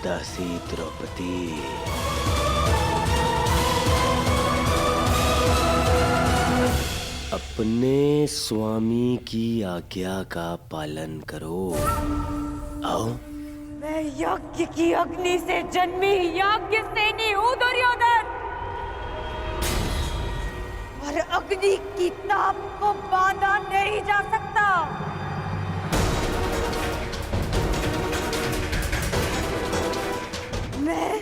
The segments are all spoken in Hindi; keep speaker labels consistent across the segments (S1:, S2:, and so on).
S1: दासी द्रौपदी, अपने स्वामी की आज्ञा का पालन करो। आओ।
S2: मैं यज्ञ की अग्नि से जन्मी यज्ञ सेनी हूँ दुर्योधन, और अग्नि की ताप को बांधा नहीं जा सकता। मैं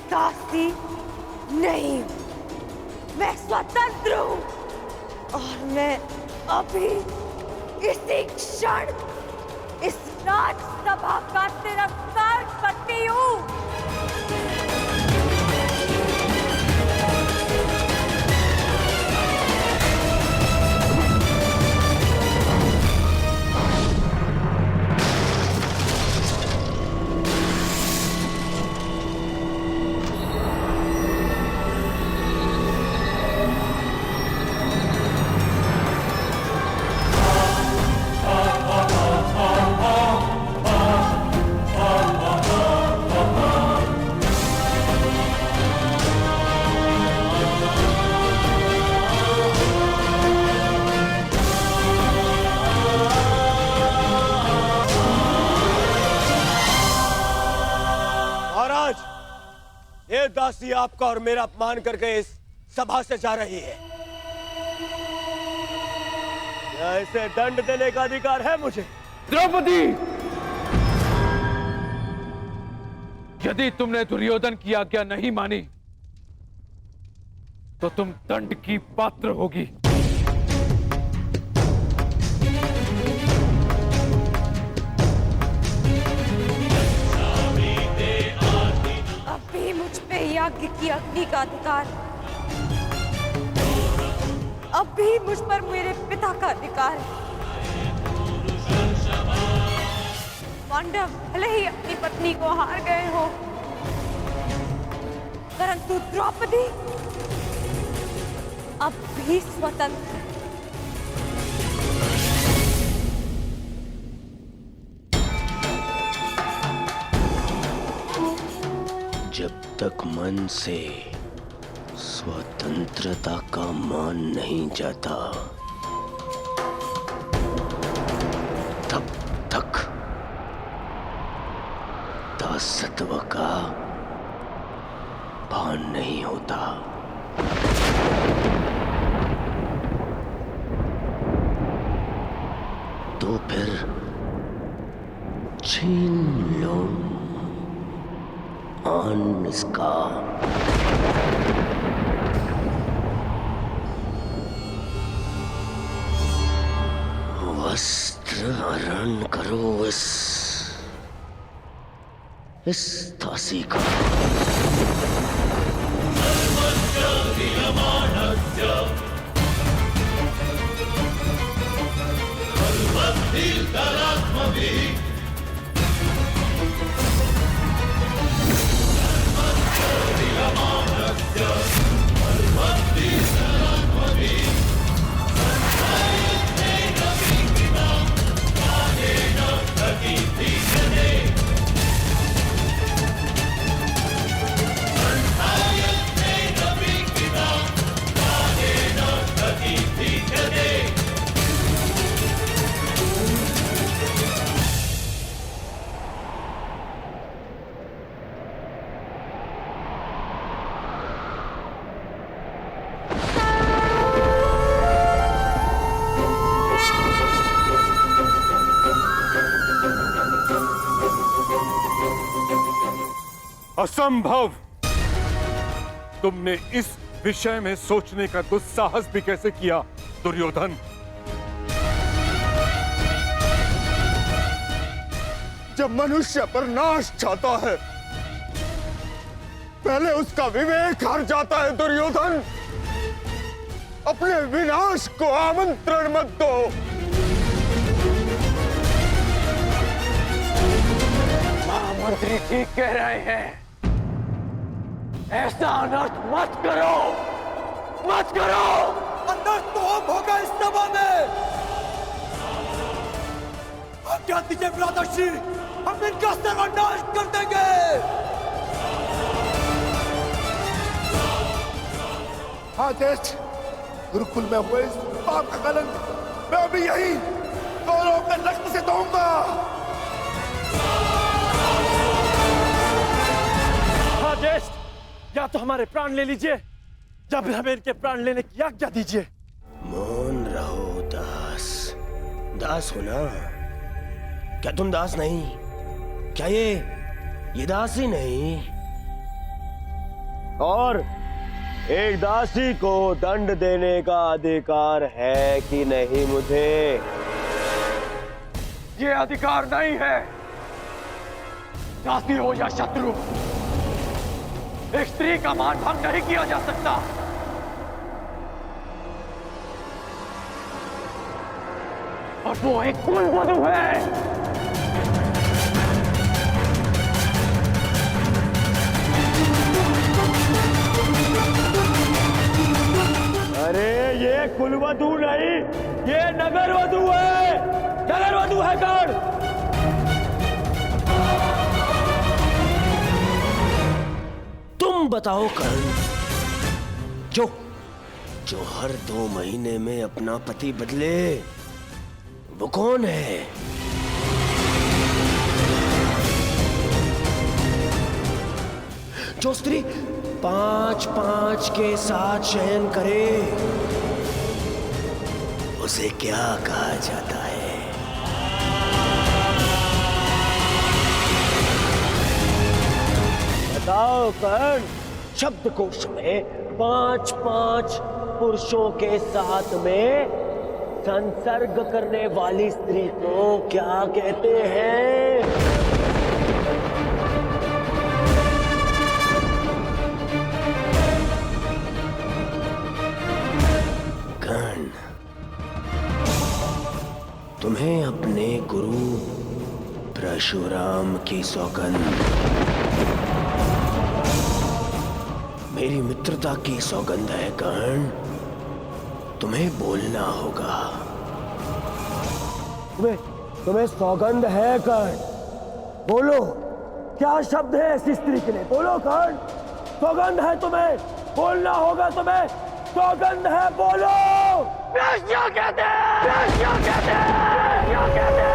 S2: दासी नहीं हूँ, मैं स्वतंत्र हूँ, और मैं अभी इसी क्षण इस राजसभा का तिरस्कार करती हूँ।
S1: ये दासी आपका और मेरा अपमान करके इस सभा से जा रही है। क्या इसे दंड देने का अधिकार है मुझे?
S3: द्रौपदी, यदि तुमने दुर्योधन की आज्ञा नहीं मानी तो तुम दंड की पात्र होगी।
S2: मुझ पे यज्ञ की अग्नि का अधिकार, अब भी मुझ पर मेरे पिता का अधिकार है। पांडव भले ही अपनी पत्नी को हार गए हो, परंतु द्रौपदी अब भी स्वतंत्र है।
S1: जब तक मन से स्वतंत्रता का मान नहीं जाता, तब तक दासत्व का भान नहीं होता। तो फिर छीन लो आन इसका। वस्त्र हरण करो इस दासी का।
S3: असंभव! तुमने इस विषय में सोचने का दुस्साहस भी कैसे किया दुर्योधन? जब मनुष्य पर नाश चाहता है, पहले उसका विवेक हार जाता है दुर्योधन। अपने विनाश को आमंत्रण मत दो। महामंत्री ठीक कह रहे हैं, ऐसा अनर्थ मत करो, मत करो।
S1: अनर्थ तो अब होगा इस सभा में। आप क्या दीजिए भ्राताश्री, हम इनका सर्वनाश कर देंगे।
S4: हाँ ज्येष्ठ, गुरुकुल में हुए इस पाप का कलंक मैं अभी यही कौरवों के रक्त से धोऊंगा।
S5: हाँ ज्येष्ठ, या तो हमारे प्राण ले लीजिए या फिर हमें इनके प्राण लेने की आज्ञा दीजिए।
S1: मौन रहो दास। दास हो ना? क्या तुम दास नहीं? क्या ये दास ही नहीं? और एक दासी को दंड देने का अधिकार है कि नहीं मुझे?
S5: ये अधिकार नहीं है। दासी हो या शत्रु, एक स्त्री का मान भंग नहीं किया जा सकता। और वो एक कुलवधू है।
S1: अरे ये कुलवधू नहीं, ये नगरवधू है। नगरवधू है कौन? तुम बताओ कर्ण, जो हर 2 महीने में अपना पति बदले, वो कौन है? जो स्त्री 5-5 के साथ शयन करे, उसे क्या कहा जाता है? बताओ कर्ण। शब्दकोश में 5-5 पुरुषों के साथ में संसर्ग करने वाली स्त्री को क्या कहते हैं? कर्ण, तुम्हें अपने गुरु परशुराम की सौगंध, मेरी मित्रता की सौगंध है कर्ण। तुम्हें बोलना होगा। तुम्हें सौगंध है कर्ण? बोलो, क्या शब्द है ऐसी स्त्री के लिए? बोलो कर्ण, सौगंध है तुम्हें, बोलना होगा तुम्हें। सौगंध है, बोलो।
S5: क्या कहते हैं? क्या कहते हैं? क्या कहते हैं?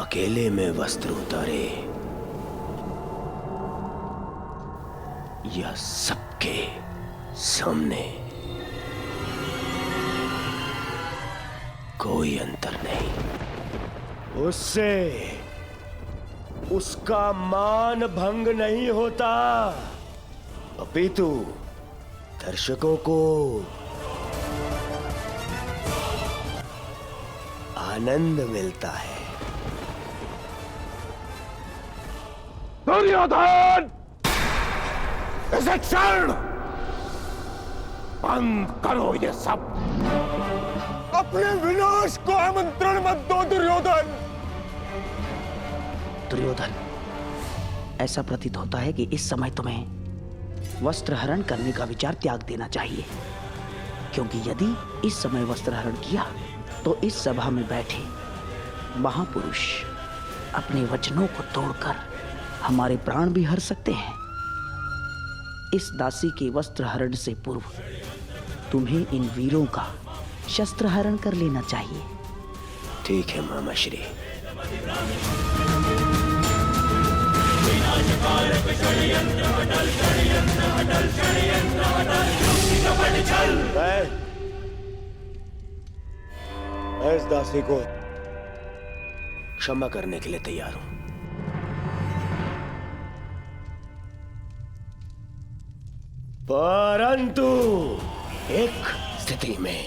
S1: अकेले में वस्त्र उतारे या सबके सामने, कोई अंतर नहीं। उससे उसका मान भंग नहीं होता, अपितु दर्शकों को आनंद मिलता है।
S3: दुर्योधन, इसे क्षण बंद करो ये सब।
S1: अपने विनाश को आमंत्रण मत दो दुर्योधन।
S6: दुर्योधन, ऐसा प्रतीत होता है कि इस समय तुम्हें वस्त्र हरण करने का विचार त्याग देना चाहिए, क्योंकि यदि इस समय वस्त्र हरण किया तो इस सभा में बैठे महापुरुष अपने वचनों को तोड़कर हमारे प्राण भी हर सकते हैं। इस दासी के वस्त्र हरण से पूर्व तुम्हें इन वीरों का शस्त्र हरण कर लेना चाहिए।
S1: ठीक है मामा श्री। मैं इस दासी को क्षमा करने के लिए तैयार हूं, परंतु एक स्थिति में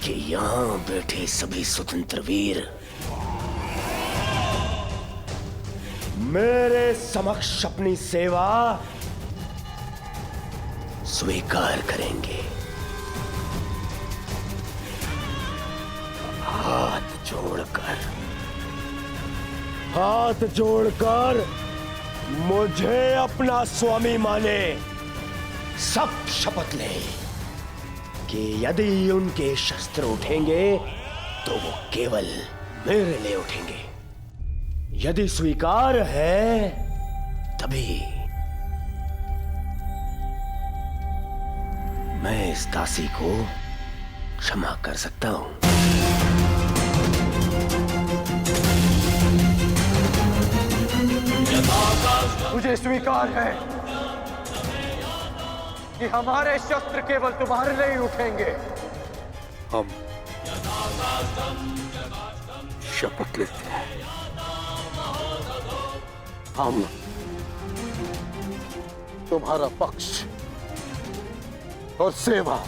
S1: कि यहां बैठे सभी स्वतंत्र वीर मेरे समक्ष अपनी सेवा स्वीकार करेंगे। हाथ जोड़कर मुझे अपना स्वामी माने सब शपथ ले कि यदि उनके शस्त्र उठेंगे तो वो केवल मेरे लिए उठेंगे। यदि स्वीकार है तभी मैं इस दासी को क्षमा कर सकता हूं।
S5: मुझे स्वीकार है कि हमारे शस्त्र केवल तुम्हारे लिए ही उठेंगे।
S3: हम शपथ लेते हैं, हम तुम्हारा पक्ष और सेवा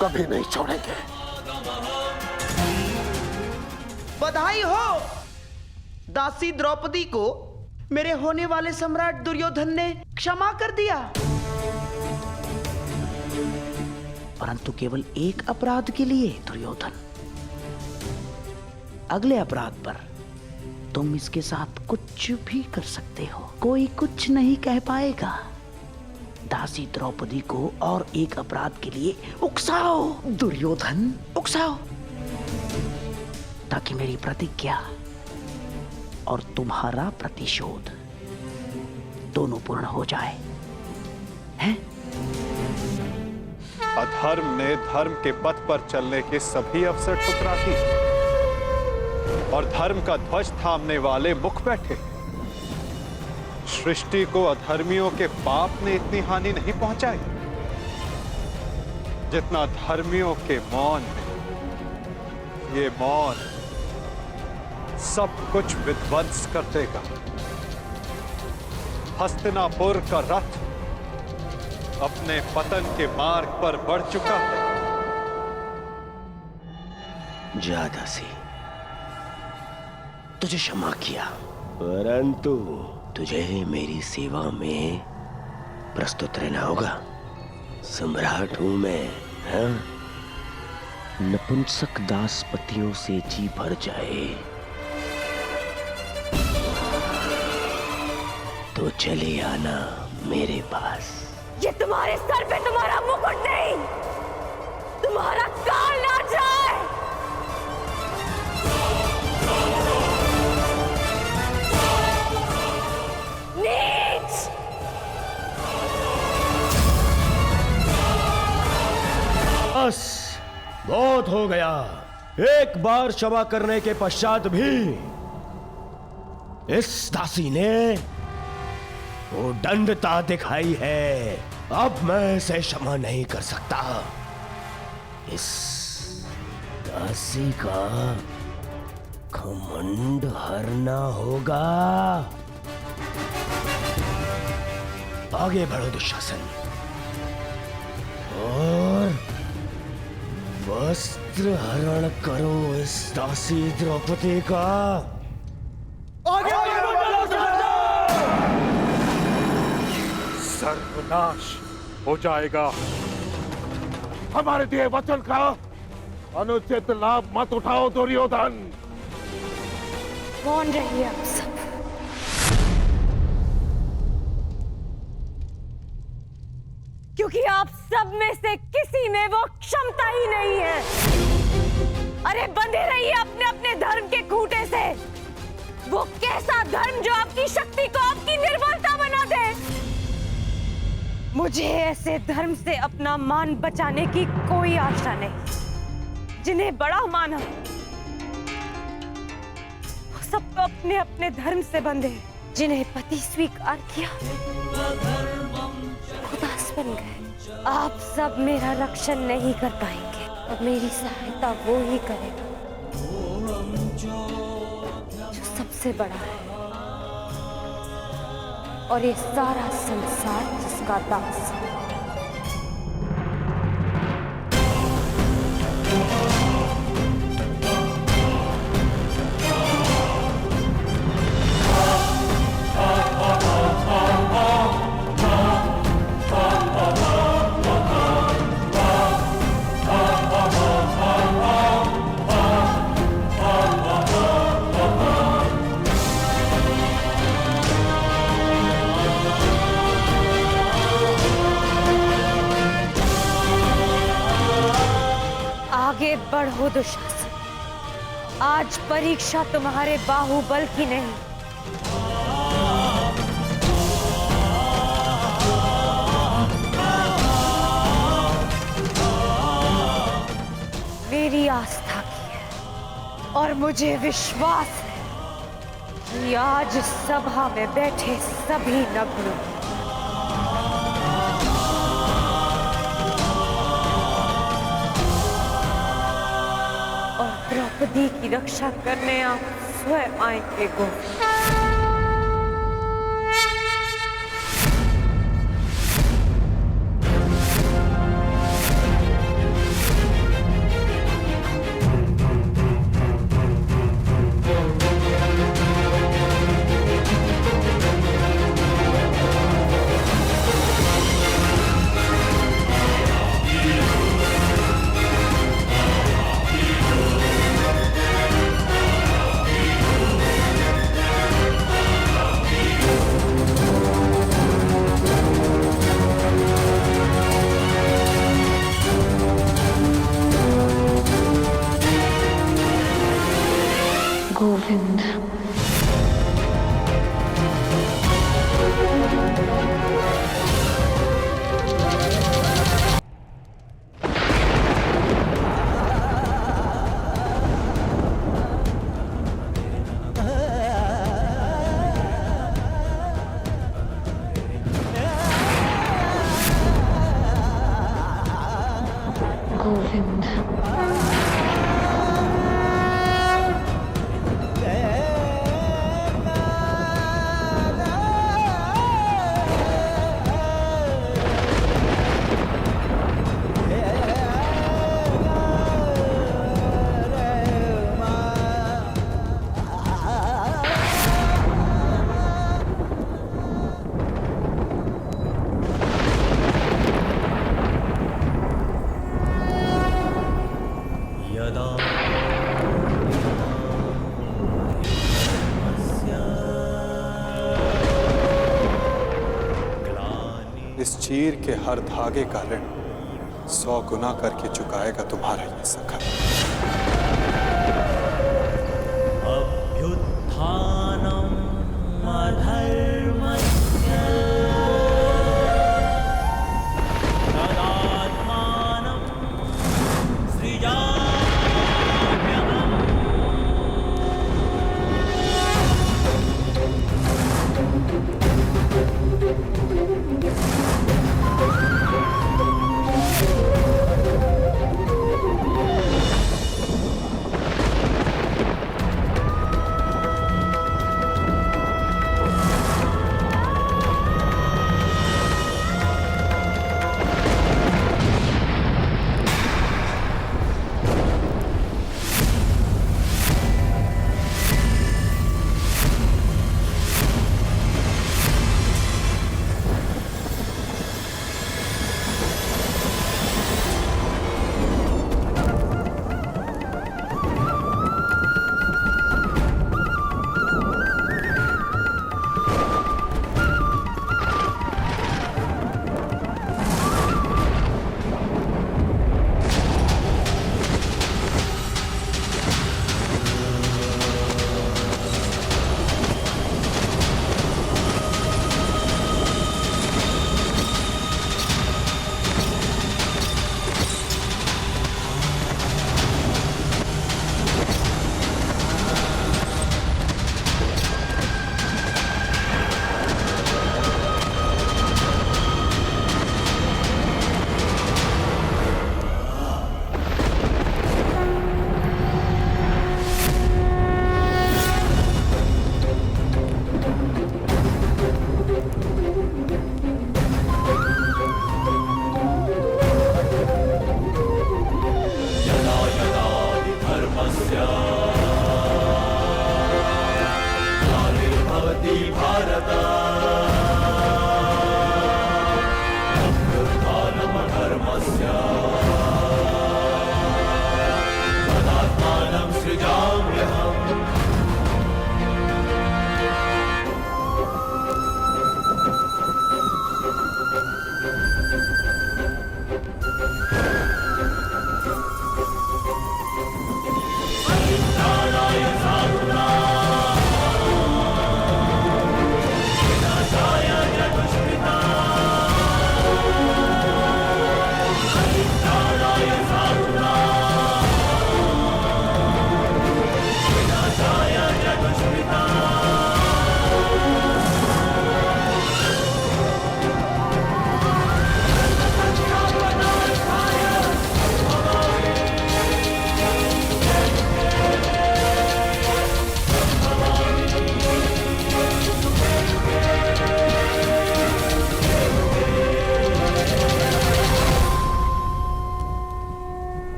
S3: कभी नहीं छोड़ेंगे।
S6: बधाई हो दासी द्रौपदी को मेरे होने वाले सम्राट दुर्योधन ने क्षमा कर दिया, परंतु केवल एक अपराध के लिए। दुर्योधन, अगले अपराध पर तुम इसके साथ कुछ भी कर सकते हो, कोई कुछ नहीं कह पाएगा। दासी द्रौपदी को और एक अपराध के लिए उकसाओ दुर्योधन, उकसाओ, ताकि मेरी प्रतिज्ञा और तुम्हारा प्रतिशोध दोनों पूर्ण हो जाए। हैं?
S7: अधर्म ने धर्म के पथ पर चलने के सभी अवसर ठुकरा दिए और धर्म का ध्वज थामने वाले मुख बैठे। सृष्टि को अधर्मियों के पाप ने इतनी हानि नहीं पहुंचाई जितना धर्मियों के मौन में। ये मौन सब कुछ विध्वंस कर देगा। हस्तिनापुर का रथ अपने पतन के मार्ग पर बढ़ चुका है।
S1: जा दासी, तुझे क्षमा किया, परंतु तुझे मेरी सेवा में प्रस्तुत रहना होगा। सम्राट हूं मैं, हाँ? नपुंसक दासपतियों से जी भर जाए तो चले आना मेरे पास।
S2: ये तुम्हारे सर पे तुम्हारा मुकुट नहीं, तुम्हारा काल ना जाए। नीच!
S1: बस बहुत हो गया। एक बार क्षमा करने के पश्चात भी इस दासी ने वो दंडता दिखाई है। अब मैं इसे क्षमा नहीं कर सकता। इस दासी का घमंड हरना होगा। आगे बढ़ो दुशासन और वस्त्र हरण करो इस दासी द्रौपदी का।
S3: सर्वनाश हो जाएगा। हमारे दिए वचन का अनुचित लाभ मत उठाओ दुर्योधन।
S2: कौन रहिए आप सब? क्योंकि आप सब में से किसी में वो क्षमता ही नहीं है। अरे बंधे रहिए अपने अपने धर्म के खूंटे से। वो कैसा धर्म जो आपकी शक्ति को आपकी निर्बलता बना दे। मुझे ऐसे धर्म से अपना मान बचाने की कोई आशा नहीं। जिन्हें बड़ा माना वो सब तो अपने अपने धर्म से बंधे। जिन्हें पति स्वीकार किया उदास बन गए। आप सब मेरा रक्षण नहीं कर पाएंगे। अब मेरी सहायता वो ही करेगा जो सबसे बड़ा है और ये सारा संसार जिसका दास है। आगे बढ़ो दुशासन, आज परीक्षा तुम्हारे बाहुबल की नहीं, मेरी आस्था की है। और मुझे विश्वास है कि आज सभा में बैठे सभी नग्नों और द्रौपदी की रक्षा करने आप स्वयं आएंगे गोविंद।
S8: गोविंद, गोविंद,
S7: इस चीर के हर धागे का ऋण 100 गुना करके चुकाएगा तुम्हारा ये सखा।
S9: अभ्युत्थानम् अधर्मस्य तदात्मानं सृजाम्यहम्।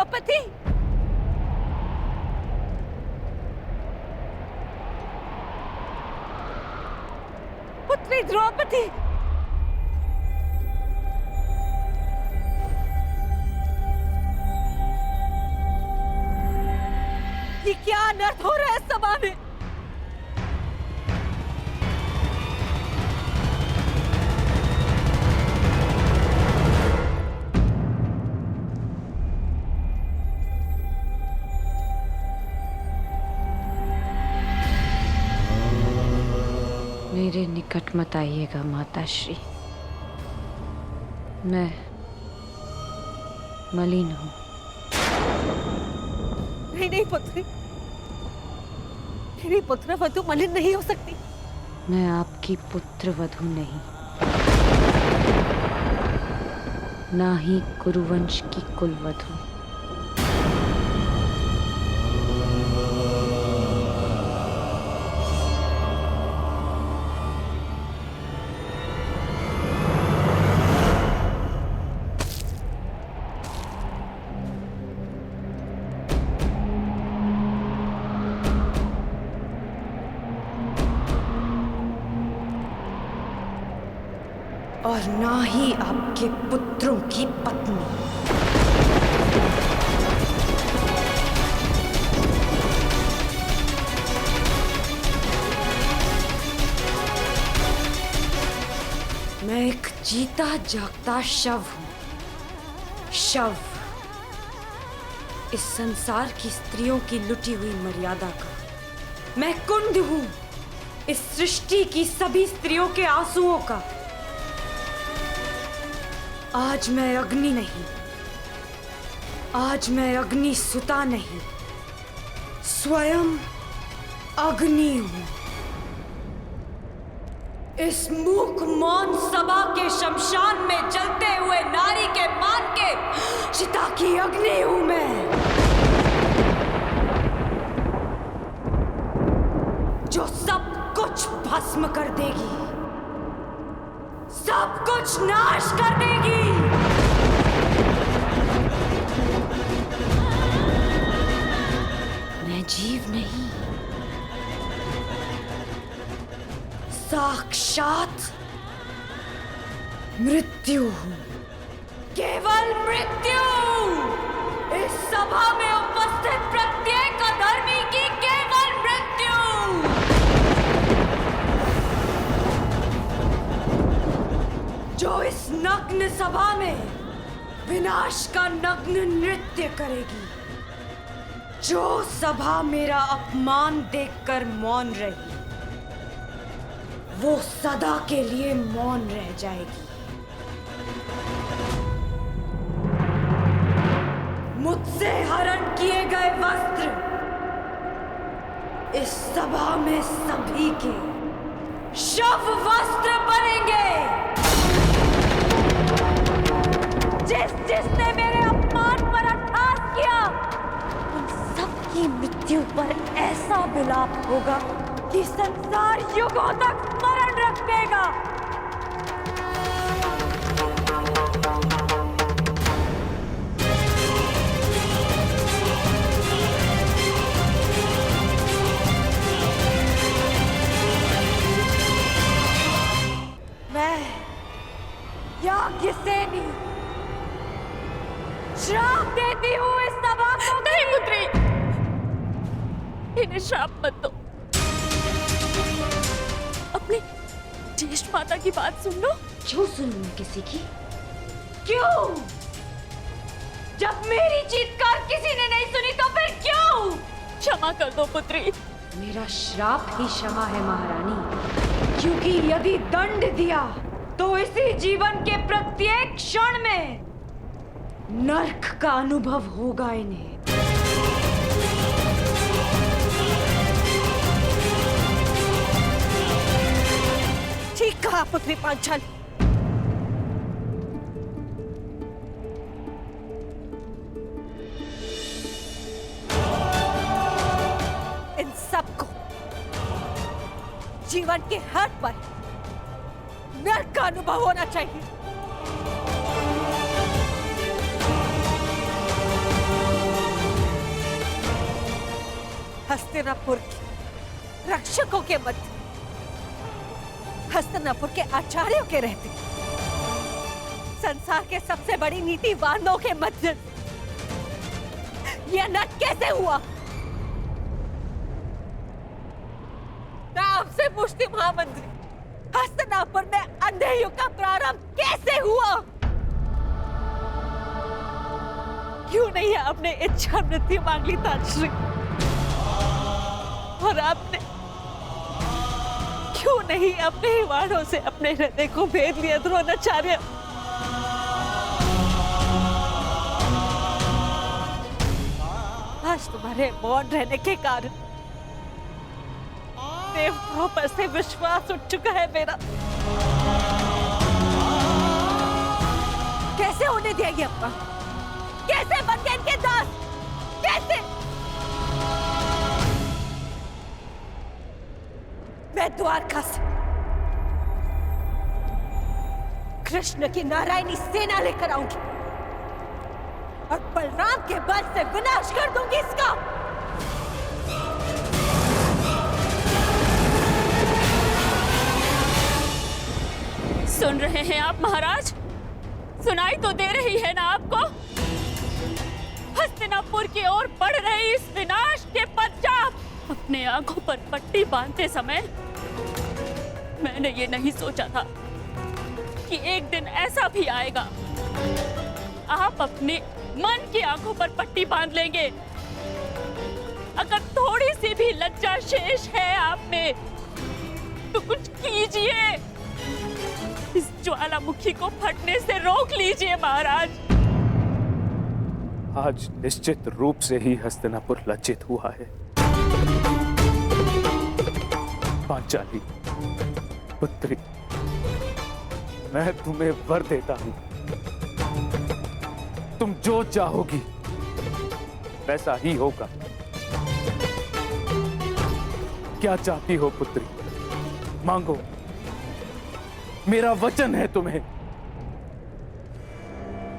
S2: द्रौपदी, पुत्री द्रौपदी, ये क्या अनर्थ हो रहा है सभा में?
S8: मेरे निकट मत आइएगा माताश्री, मैं मलिन हूँ।
S2: नहीं नहीं पुत्री, मेरी पुत्र वधु मलिन नहीं हो सकती।
S8: मैं आपकी पुत्र वधु नहीं, ना ही कुरुवंश की कुल वधु।
S2: और ना ही आपके पुत्रों की पत्नी। मैं एक जीता जागता शव हूं, शव। इस संसार की स्त्रियों की लुटी हुई मर्यादा का मैं कुंड हूं, इस सृष्टि की सभी स्त्रियों के आंसुओं का। आज मैं अग्नि नहीं, आज मैं अग्नि सुता नहीं, स्वयं अग्नि हूं। इस मूक मौन सभा के शमशान में जलते हुए नारी के मान के चिता की अग्नि हूं मैं, जो सब कुछ भस्म कर देगी, सब कुछ नाश कर देगी। मैं जीव नहीं, साक्षात मृत्यु हूं, केवल मृत्यु। इस सभा में उपस्थित प्रत्येक अधर्मी की केवल मृत्यु। जो इस नग्न सभा में विनाश का नग्न नृत्य करेगी, जो सभा मेरा अपमान देखकर मौन रही, वो सदा के लिए मौन रह जाएगी। मुझसे हरण किए गए वस्त्र इस सभा में सभी के शव वस्त्र बनेंगे। जिसने मेरे अपमान पर अट्टहास किया, उन सबकी मृत्यु पर ऐसा विलाप होगा कि संसार युगों तक स्मरण रखेगा। मैं याज्ञसेनी श्राप देती हूँ इस सभा को। नहीं पुत्री, इन्हें श्राप मत दो। अपनी ज्येष्ठ माता की बात सुन लो।
S8: क्यों सुनूं किसी की?
S2: क्यों? जब मेरी चीत्कार किसी ने नहीं सुनी तो फिर क्यों? क्षमा कर दो पुत्री।
S8: मेरा श्राप ही क्षमा है महारानी, क्योंकि यदि दंड दिया
S2: तो इसी जीवन के प्रत्येक क्षण में नर्क का अनुभव होगा इन्हें। ठीक कहा पुत्री पांचाली। इन सबको जीवन के हर पल नर्क का अनुभव होना चाहिए। हस्तिनापुर के रक्षकों के मध्य, हस्तिनापुर के आचार्यों के रहते, संसार के सबसे बड़ी नीतिवानों के मध्य यह नाटक कैसे हुआ? मैं आपसे पूछती महामंत्री, हस्तिनापुर में अंधे युग का प्रारंभ कैसे हुआ? क्यों नहीं आपने इच्छा मृत्यु मांग ली ताश्री? और आपने क्यों नहीं अपने ही वाणों से अपने हृदय को भेद लिया द्रोणाचार्य? आज तुम्हारे मौन रहने के कारण देवताओं पर से विश्वास उठ चुका है मेरा। कैसे होने दिया ये अपना? कैसे बन गए इनके दास? कैसे? मैं द्वारका से कृष्ण की नारायणी सेना लेकर आऊंगी और बलराम के बल से विनाश कर दूंगी इसका।
S10: सुन रहे हैं आप महाराज? सुनाई तो दे रही है ना आपको? हस्तिनापुर की ओर बढ़ रही इस विनाश के पश्चात अपने आंखों पर पट्टी बांधते समय मैंने ये नहीं सोचा था कि एक दिन ऐसा भी आएगा आप अपने मन की आंखों पर पट्टी बांध लेंगे। अगर थोड़ी सी भी लज्जा शेष है आप में तो कुछ कीजिए, इस ज्वालामुखी को फटने से रोक लीजिए महाराज।
S5: आज निश्चित रूप से ही हस्तिनापुर लज्जित हुआ है। पांचाली पुत्री, मैं तुम्हें वर देता हूं, तुम जो चाहोगी वैसा ही होगा। क्या चाहती हो पुत्री? मांगो, मेरा वचन है तुम्हें।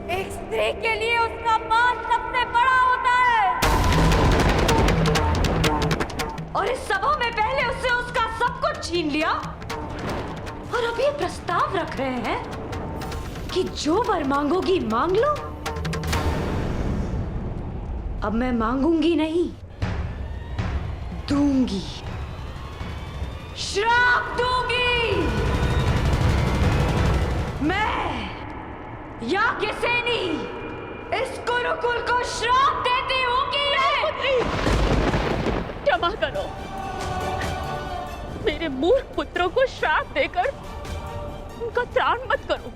S2: एक स्त्री के लिए उसका मान सबसे बड़ा होता है और इस सभा में पहले उससे उसका सब कुछ छीन लिया और अब ये प्रस्ताव रख रहे हैं कि जो वर मांगोगी मांग लो। अब मैं मांगूंगी नहीं, दूंगी, श्राप दूंगी। मैं याज्ञसेनी इस गुरुकुल को श्राप देती हूँ कि
S10: क्षमा करो, मेरे मूर्ख पुत्रों को श्राप देकर उनका त्राण मत करो।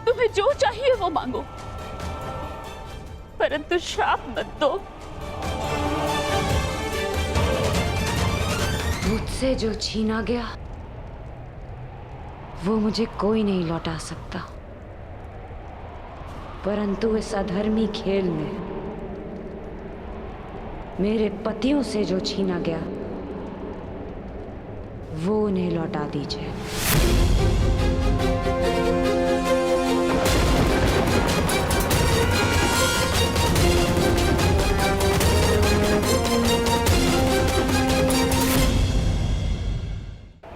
S10: तुम्हें जो चाहिए वो मांगो, परंतु श्राप मत दो।
S8: मुझसे जो छीना गया वो मुझे कोई नहीं लौटा सकता, परंतु इस अधर्मी खेल में मेरे पतियों से जो छीना गया वो उन्हें लौटा दीजिए।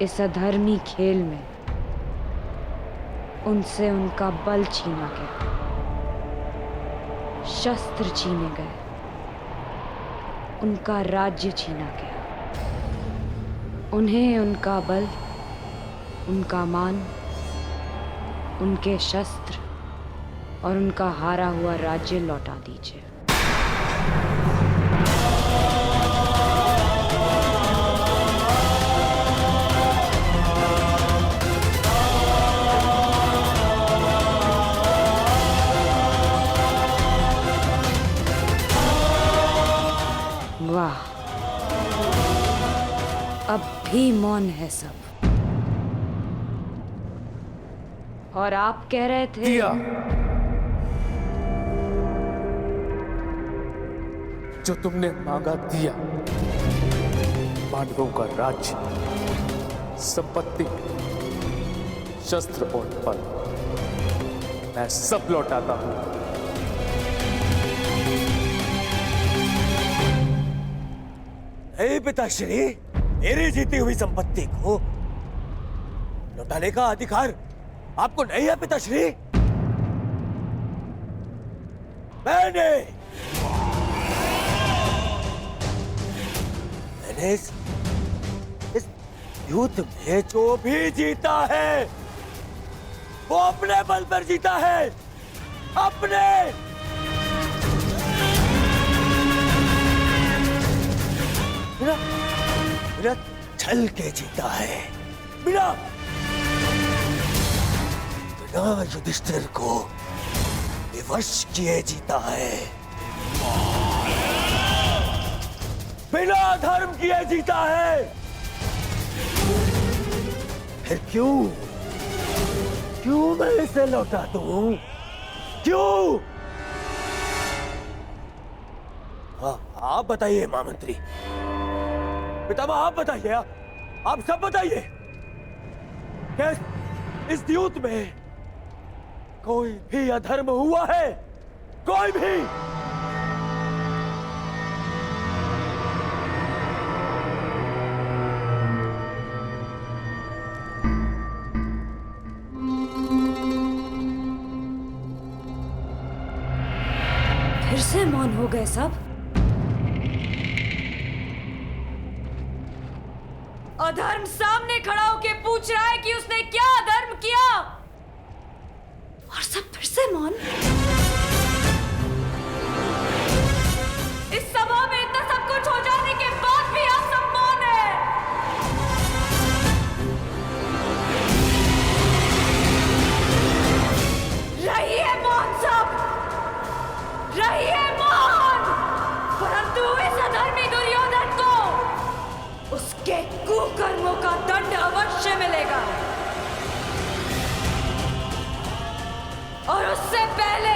S8: इस अधर्मी खेल में उनसे उनका बल छीना गया, शस्त्र छीने गए, उनका राज्य छीना गया। उन्हें उनका बल, उनका मान, उनके शस्त्र और उनका हारा हुआ राज्य लौटा दीजिए। वाह, अब भी मौन है सब। और आप कह रहे थे
S5: दिया, जो तुमने मांगा दिया। पांडवों का राज्य, संपत्ति, शस्त्र और बल मैं सब लौटाता हूं।
S1: नहीं पिताश्री, मेरी जीती हुई संपत्ति को लौटाने का अधिकार आपको नहीं है पिताश्री। मैंने इस युद्ध में जो भी जीता है वो अपने बल पर जीता है, अपने। बिना छल के जीता है, बिना युधिष्ठिर को विवश किए जीता है, बिना धर्म किए जीता है। फिर क्यों मैं इसे लौटा दूं? क्यों? हाँ, आप बताइए महामंत्री, पितामह आप बताइए, आप सब बताइए, क्या इस युद्ध में कोई भी अधर्म हुआ है? कोई भी?
S8: फिर से मौन हो गए सब।
S2: अधर्म सामने खड़ा होके पूछ रहा है कि उसने क्या अधर्म किया,
S8: और सब फिर से मौन।
S2: इस सभा में इतना सब कुछ हो जाने के बाद भी आप सब मौन है। रहिए मौन सब, रहिए मौन। परंतु इस अधर्मी दुर्योधन को उसके कुकर्मों का दंड अवश्य मिलेगा, और उससे पहले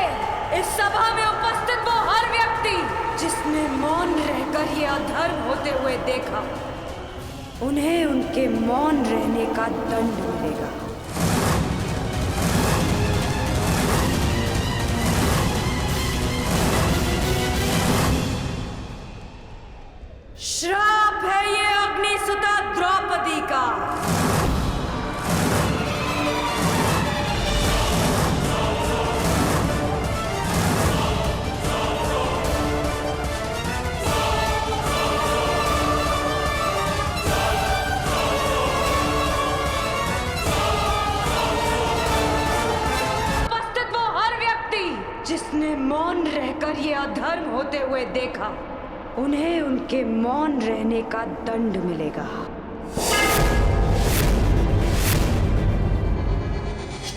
S2: इस सभा में उपस्थित वो हर व्यक्ति जिसने मौन रहकर ये अधर्म होते हुए देखा,
S8: उन्हें उनके मौन रहने का दंड मिलेगा।
S2: श्राप है ये अग्निसुता द्रौपदी का। उपस्थित वो हर व्यक्ति
S8: जिसने मौन रहकर ये अधर्म होते हुए देखा, उन्हें उनके मौन रहने का दंड मिलेगा।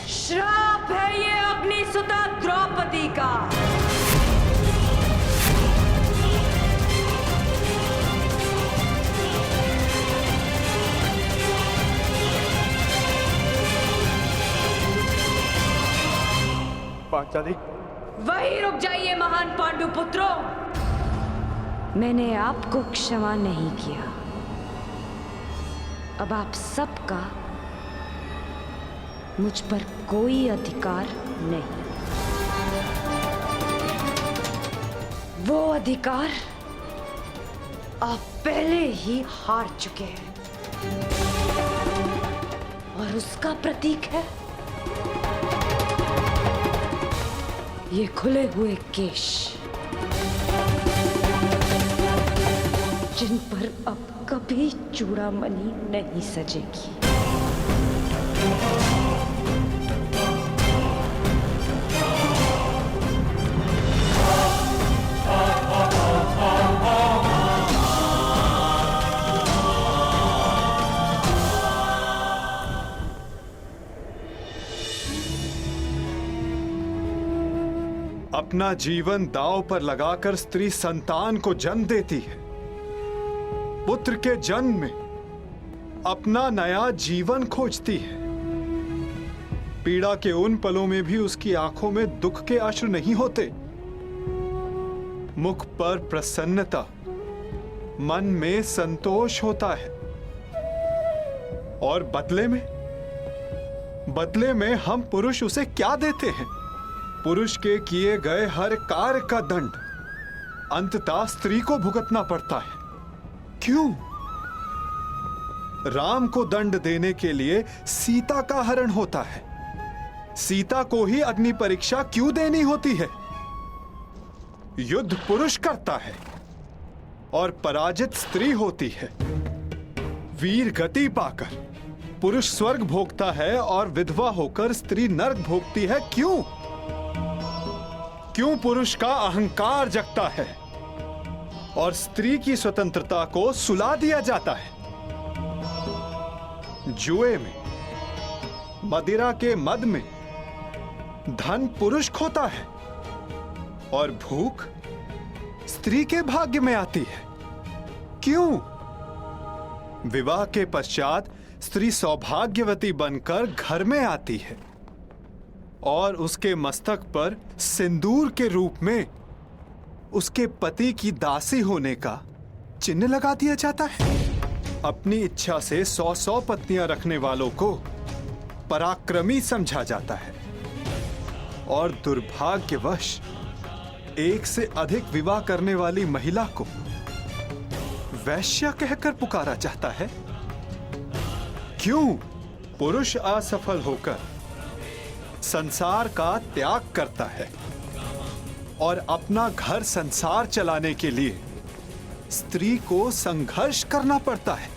S2: श्राप है ये अग्निसुता द्रौपदी का।
S5: पांचाली,
S2: वहीं रुक जाइए महान पांडु पुत्रों।
S8: मैंने आपको क्षमा नहीं किया, अब आप सबका मुझ पर कोई अधिकार नहीं। वो अधिकार आप पहले ही हार चुके हैं, और उसका प्रतीक है ये खुले हुए केश, जिन पर अब कभी चूड़ामणि नहीं सजेगी।
S7: अपना जीवन दांव पर लगाकर स्त्री संतान को जन्म देती है। पुत्र के जन्म में अपना नया जीवन खोजती है। पीड़ा के उन पलों में भी उसकी आंखों में दुख के अश्रु नहीं होते। मुख पर प्रसन्नता, मन में संतोष होता है। और बदले में हम पुरुष उसे क्या देते हैं? पुरुष के किए गए हर कार्य का दंड अंततः स्त्री को भुगतना पड़ता है। क्यों? राम को दंड देने के लिए सीता का हरण होता है। सीता को ही अग्नि परीक्षा क्यों देनी होती है? युद्ध पुरुष करता है और पराजित स्त्री होती है। वीर गति पाकर पुरुष स्वर्ग भोगता है और विधवा होकर स्त्री नरक भोगती है। क्यों? क्यों पुरुष का अहंकार जगता है और स्त्री की स्वतंत्रता को सुला दिया जाता है? जुए में, मदिरा के मद में धन पुरुष खोता है और भूख स्त्री के भाग्य में आती है। क्यों? विवाह के पश्चात स्त्री सौभाग्यवती बनकर घर में आती है और उसके मस्तक पर सिंदूर के रूप में उसके पति की दासी होने का चिन्ह लगा दिया जाता है। अपनी इच्छा से 100 पत्नियां रखने वालों को पराक्रमी समझा जाता है और दुर्भाग्यवश एक से अधिक विवाह करने वाली महिला को वैश्या कहकर पुकारा जाता है। क्यों? पुरुष असफल होकर संसार का त्याग करता है और अपना घर संसार चलाने के लिए स्त्री को संघर्ष करना पड़ता है।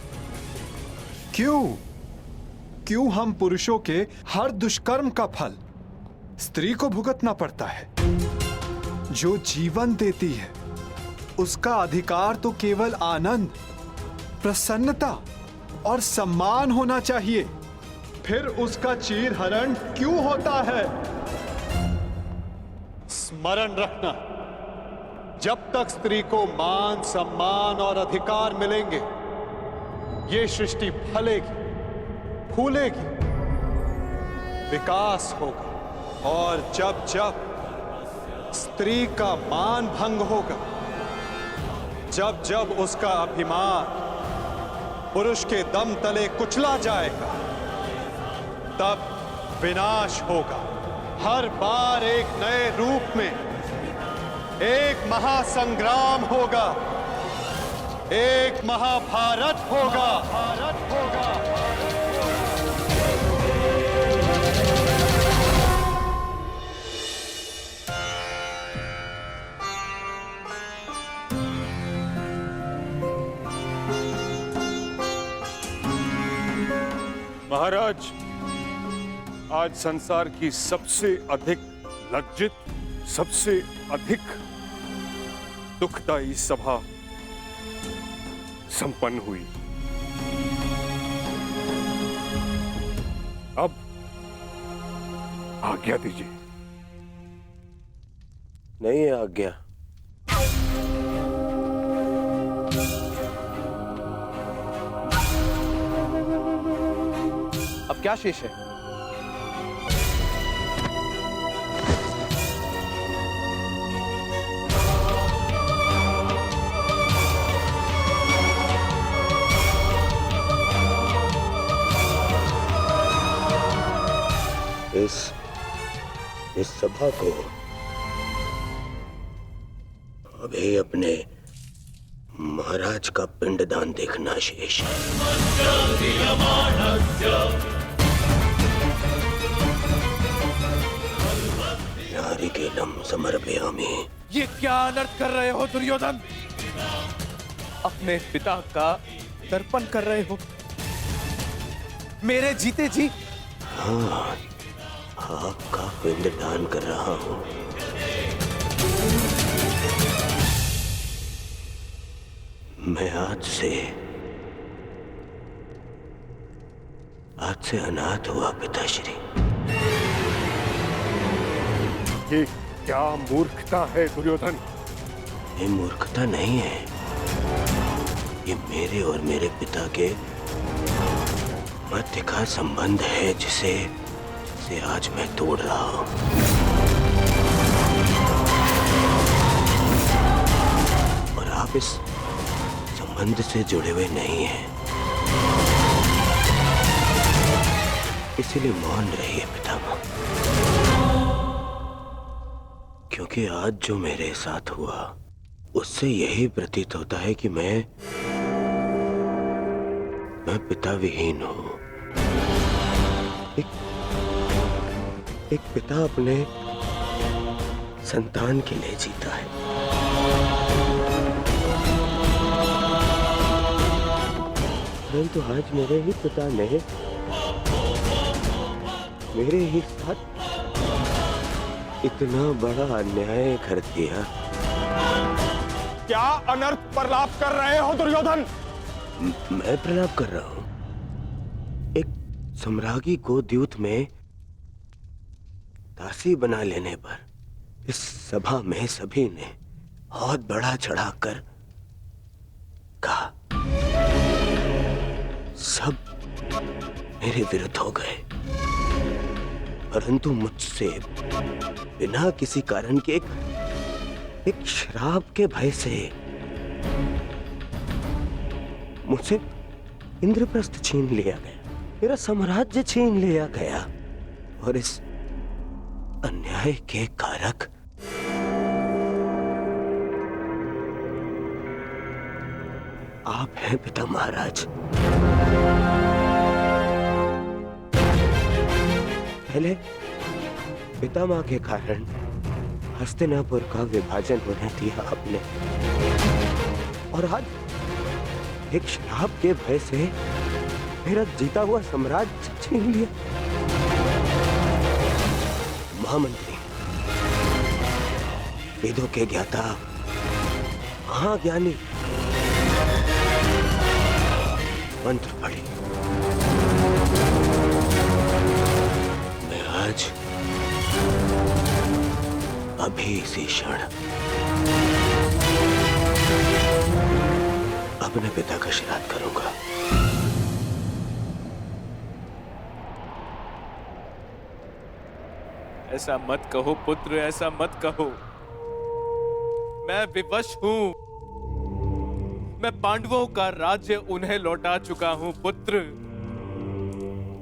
S7: क्यों? क्यों हम पुरुषों के हर दुष्कर्म का फल स्त्री को भुगतना पड़ता है? जो जीवन देती है उसका अधिकार तो केवल आनंद, प्रसन्नता और सम्मान होना चाहिए। फिर उसका चीरहरण क्यों होता है?
S11: स्मरण रखना, जब तक स्त्री को मान, सम्मान और अधिकार मिलेंगे, ये सृष्टि फलेगी, फूलेगी, विकास होगा। और जब जब स्त्री का मान भंग होगा, जब जब उसका अभिमान पुरुष के दम तले कुचला जाएगा, तब विनाश होगा। हर बार एक नए रूप में एक महासंग्राम होगा, एक महाभारत होगा।
S3: महाराज, आज संसार की सबसे अधिक लज्जित, सबसे अधिक दुखदायी सभा संपन्न हुई। अब आज्ञा दीजिए।
S1: नहीं है आज्ञा।
S5: अब क्या शेष है?
S1: इस सभा को अभी अपने महाराज का पिंडदान देखना शेष है। नारिकेलम समर्पयामि।
S5: ये क्या अनर्थ कर रहे हो दुर्योधन? अपने पिता का तर्पण कर रहे हो मेरे जीते जी?
S1: हाँ, आपका पिंडदान कर रहा हूं। मैं आज से अनाथ हुआ पिताश्री।
S3: ये क्या मूर्खता है दुर्योधन?
S1: ये मूर्खता नहीं है, ये मेरे और मेरे पिता के मध्य का संबंध है जिसे आज मैं तोड़ रहा हूं। और आप इस संबंध से जुड़े हुए नहीं हैं, इसीलिए मौन रहिए पितामह। क्योंकि आज जो मेरे साथ हुआ उससे यही प्रतीत होता है कि मैं मैं पिता विहीन हूं। एक पिता अपने संतान के लिए जीता है। परंतु आज मेरे ही पिता ने मेरे ही साथ इतना बड़ा अन्याय कर दिया।
S5: क्या अनर्थ प्रलाप कर रहे हो दुर्योधन?
S1: मैं प्रलाप कर रहा हूं। एक सम्राज्ञी को द्यूत में दासी बना लेने पर इस सभा में सभी ने बहुत बड़ा चढ़ाकर कहा। सब मेरे विरुद्ध हो गए, परंतु मुझसे बिना किसी कारण के एक श्राप के भय से मुझसे इंद्रप्रस्थ छीन लिया गया, मेरा साम्राज्य छीन लिया गया। और इस अन्याय के कारक आप हैं पिता महाराज। पहले पितामह के कारण हस्तिनापुर का विभाजन होने दिया आपने, और आज एक श्राप के भय से मेरा जीता हुआ साम्राज्य छीन लिया। महामंत्री, वेदों के ज्ञाता, महाज्ञानी, मंत्र पढ़े। मैं आज अभी इसी क्षण अपने पिता का श्राद्ध करूंगा।
S12: ऐसा मत कहो पुत्र, ऐसा मत कहो। मैं विवश हूं। मैं पांडवों का राज्य उन्हें लौटा चुका हूं पुत्र,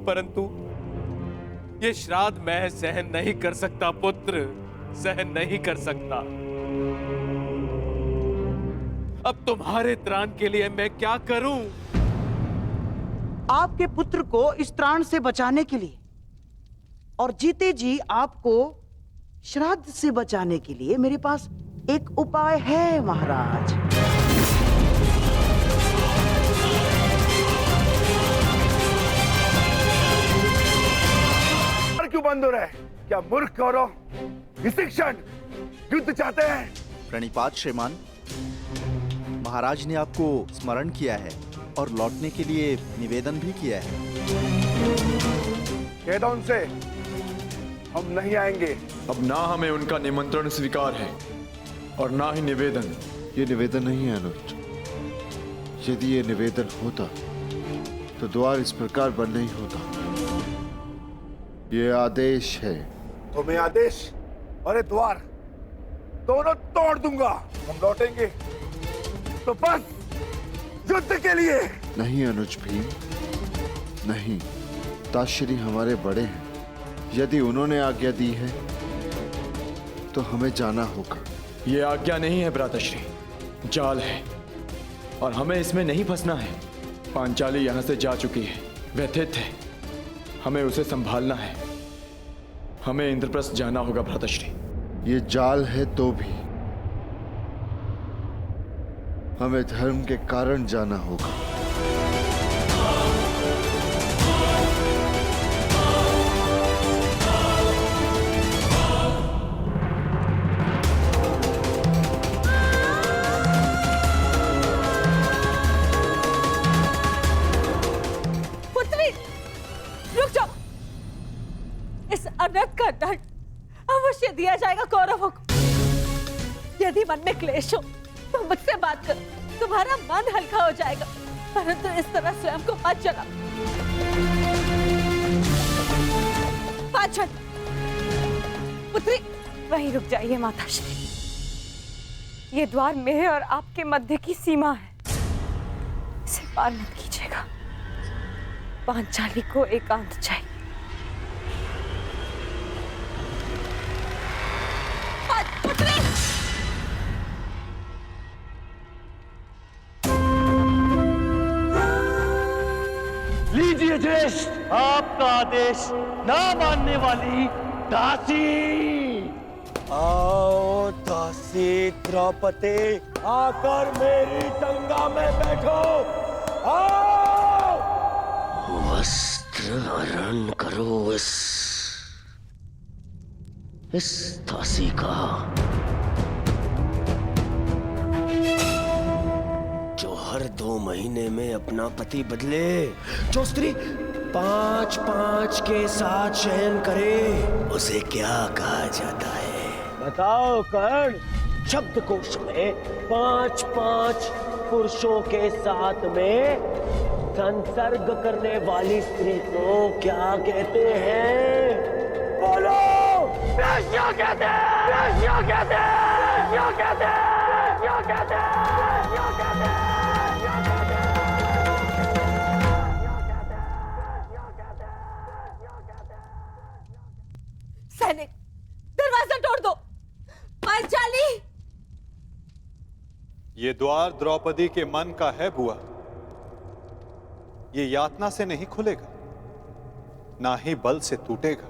S12: परंतु ये श्राद्ध मैं सहन नहीं कर सकता पुत्र, सहन नहीं कर सकता। अब तुम्हारे त्राण के लिए मैं क्या करूं?
S6: आपके पुत्र को इस त्राण से बचाने के लिए और जीते जी आपको श्राद्ध से बचाने के लिए मेरे पास एक उपाय है महाराज।
S4: क्यों बंद हो रहा है? क्या मूर्ख कौरव इसी क्षण युद्ध चाहते हैं?
S13: प्रणिपात श्रीमान, महाराज ने आपको स्मरण किया है और लौटने के लिए निवेदन भी किया है।
S4: कह दो उनसे हम नहीं आएंगे।
S7: अब ना हमें उनका निमंत्रण स्वीकार है और ना ही निवेदन।
S14: ये निवेदन नहीं है अनुज। यदि ये निवेदन होता तो द्वार इस प्रकार बंद नहीं होता। ये आदेश है।
S4: तो मैं आदेश और ये द्वार दोनों तोड़ दूंगा। हम लौटेंगे तो बस युद्ध के लिए।
S14: नहीं अनुज भीम, नहीं। ताश्री हमारे बड़े हैं। यदि उन्होंने आज्ञा दी है तो हमें जाना होगा।
S7: ये आज्ञा नहीं है भ्राताश्री, जाल है और हमें इसमें नहीं फंसना है। पांचाली यहां से जा चुकी है, व्यथित है, हमें उसे संभालना है। हमें इंद्रप्रस्थ जाना होगा भ्राताश्री।
S14: ये जाल है तो भी हमें धर्म के कारण जाना होगा।
S2: अनर्थ का दंड अवश्य दिया जाएगा कौरवों को। यदि मन में क्लेश हो तो मुझसे बात करो, तुम्हारा मन हल्का हो जाएगा, परंतु इस तरह स्वयं को मत जलाओ। पांचन पुत्री वहीं रुक जाइए माताश्री। ये द्वार मेरे और आपके मध्य की सीमा है, इसे पार मत कीजिएगा। पांचाली को एकांत चाहिए।
S5: आपका आदेश ना मानने वाली दासी।
S1: आओ दासी द्रौपदी, आकर मेरी टंगा में बैठो। आओ।
S6: वस्त्र हरण करो इस दासी का, जो हर 2 महीने में अपना पति बदले, जो स्त्री 5-5 के साथ शयन करे, उसे क्या कहा जाता है?
S1: बताओ कर्ण।
S6: शब्दकोश में 5-5 पुरुषों के साथ में संसर्ग करने वाली स्त्री को क्या कहते हैं?
S1: बोलो। क्या कहते हैं? क्या कहते हैं? क्या कहते हैं? क्या कहते हैं? क्या कहते हैं?
S2: सैनिक, दरवाजा तोड़ दो। पांचाली।
S11: ये द्वार द्रौपदी के मन का है बुआ। ये यातना से नहीं खुलेगा, ना ही बल से टूटेगा।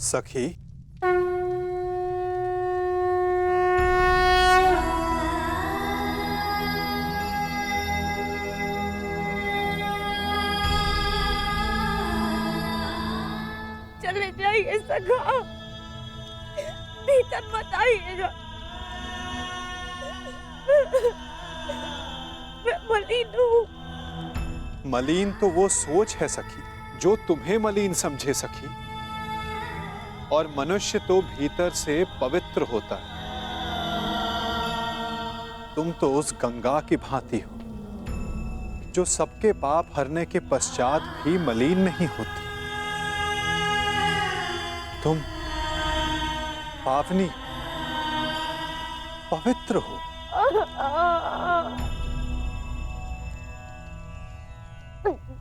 S11: सखी,
S2: चले जाइए सखा, भीतर मत आइएगा। मैं मलिन हूँ।
S11: मलिन तो वो सोच है सखी जो तुम्हें मलिन समझे सखी, और मनुष्य तो भीतर से पवित्र होता है। तुम तो उस गंगा की भांति हो जो सबके पाप हरने के पश्चात भी मलिन नहीं होती। तुम पावनी पवित्र हो।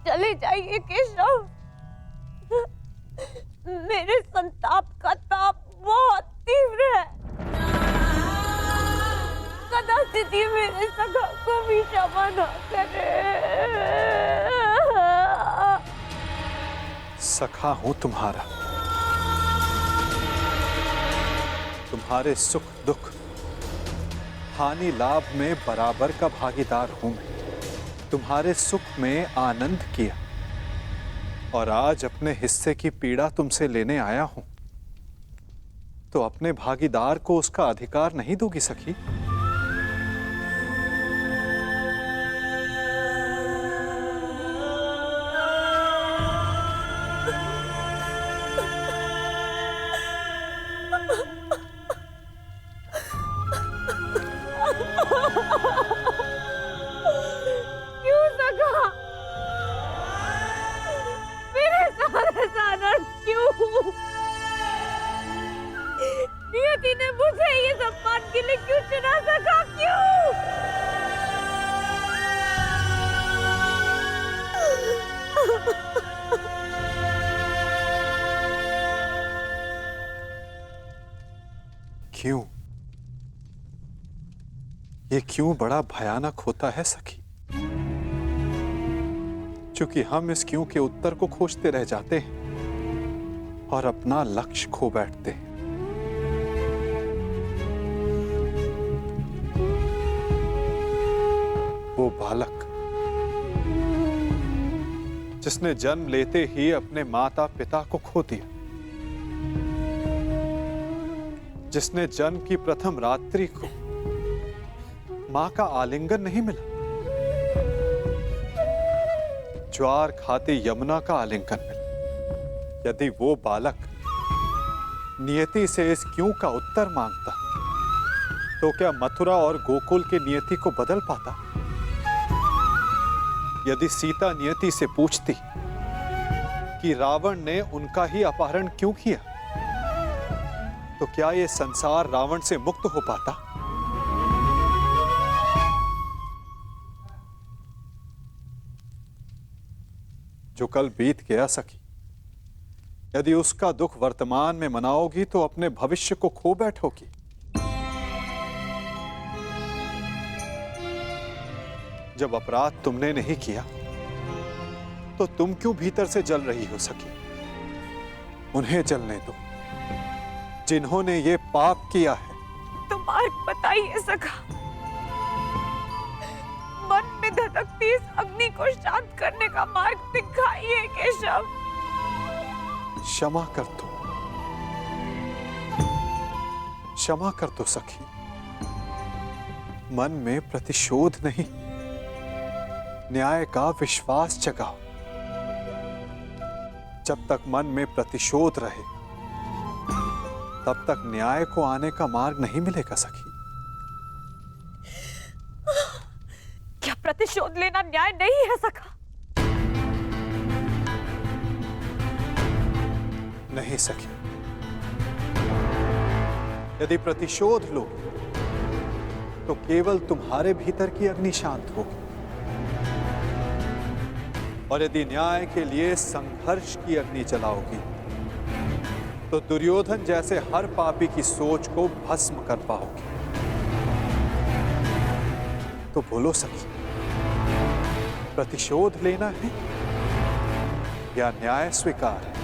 S2: चले जाइए केशव। मेरे संताप का ताप बहुत तीव्र है। कदाचित ये मेरे सखा को भी क्षमा न करे।
S11: सखा हूं तुम्हारा, तुम्हारे सुख दुख हानि लाभ में बराबर का भागीदार हूं मैं। तुम्हारे सुख में आनंद किया और आज अपने हिस्से की पीड़ा तुमसे लेने आया हूं, तो अपने भागीदार को उसका अधिकार नहीं दोगी सखी?
S2: नियति ने मुझे ये सम्मान के लिए क्यों चुना? सखा क्यों?
S11: क्यों? ये क्यों बड़ा भयानक होता है सखी? क्योंकि हम इस क्यों के उत्तर को खोजते रह जाते हैं और अपना लक्ष्य खो बैठते हैं। वो बालक जिसने जन्म लेते ही अपने माता पिता को खो दिया, जिसने जन्म की प्रथम रात्रि को मां का आलिंगन नहीं मिला, ज्वार खाती यमुना का आलिंगन मिला, यदि वो बालक नियति से इस क्यों का उत्तर मांगता तो क्या मथुरा और गोकुल की नियति को बदल पाता? यदि सीता नियति से पूछती कि रावण ने उनका ही अपहरण क्यों किया, तो क्या यह संसार रावण से मुक्त हो पाता? जो कल बीत गया सखी, यदि उसका दुख वर्तमान में मनाओगी तो अपने भविष्य को खो बैठोगी। जब अपराध तुमने नहीं किया तो तुम क्यों भीतर से जल रही हो सखी? उन्हें जलने दो जिन्होंने ये पाप किया है।
S2: तो मार्ग बताइए सखा, मन में धधकती इस अग्नि को शांत करने का मार्ग दिखाइए केशव।
S11: क्षमा कर दो, क्षमा कर दो सखी। मन में प्रतिशोध नहीं, न्याय का विश्वास जगाओ। जब तक मन में प्रतिशोध रहे तब तक न्याय को आने का मार्ग नहीं मिलेगा सखी।
S2: क्या प्रतिशोध लेना न्याय नहीं है सखा?
S11: नहीं सखी, यदि प्रतिशोध लो तो केवल तुम्हारे भीतर की अग्नि शांत होगी, और यदि न्याय के लिए संघर्ष की अग्नि जलाओगी तो दुर्योधन जैसे हर पापी की सोच को भस्म कर पाओगी। तो बोलो सखी, प्रतिशोध लेना है या न्याय स्वीकार है?